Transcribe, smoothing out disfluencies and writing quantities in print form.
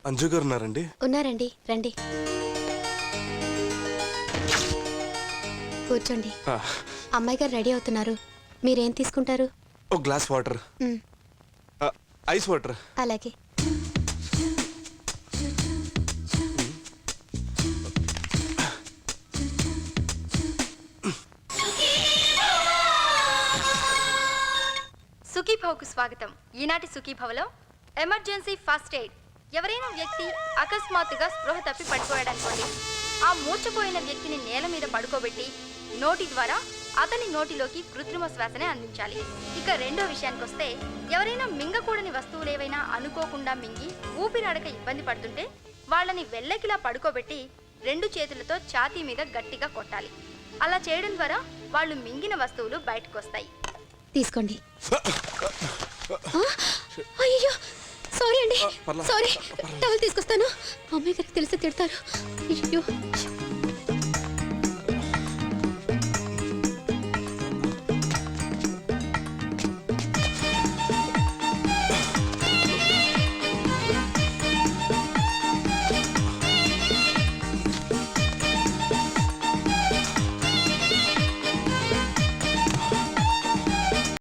అంజు గారు ఉన్నారండి? ఉన్నారండి, రండి కూర్చోండి. అమ్మాయి గారు రెడీ అవుతున్నారు, మీరేం తీసుకుంటారు? ఒక గ్లాస్ వాటర్. Ice water. అలాగే. సుఖీభవకు స్వాగతం. ఈనాటి సుఖీభవలో ఎమర్జెన్సీ ఫస్ట్ ఎయిడ్. ఎవరైనా వ్యక్తి అకస్మాత్తుగా స్పృహ తప్పి పడిపోయాడనుకోండి, ఆ మూర్ఛపోయిన వ్యక్తిని నేల మీద పడుకోబెట్టి నోటి ద్వారా అతని నోటిలోకి కృత్రిమ శ్వాసనే అందించాలి. ఇక రెండో విషయానికి వస్తే, ఎవరైనా మింగకూడని వస్తువులు ఏవైనా అనుకోకుండా మింగి ఊపిరాడక ఇబ్బంది పడుతుంటే వాళ్ళని వెల్లకిలా పడుకోబెట్టి 2 చేతులతో ఛాతీ మీద గట్టిగా కొట్టాలి. అలా చేయడం ద్వారా వాళ్ళు మింగిన వస్తువులు బయటకు వస్తాయి. తీసుకోండి. అయ్యో సారీ అండి, సారీ. టవల్ తీసుకొస్తాను. అమ్మాయి గారికి తెలిసి తిడతారు. అయ్యో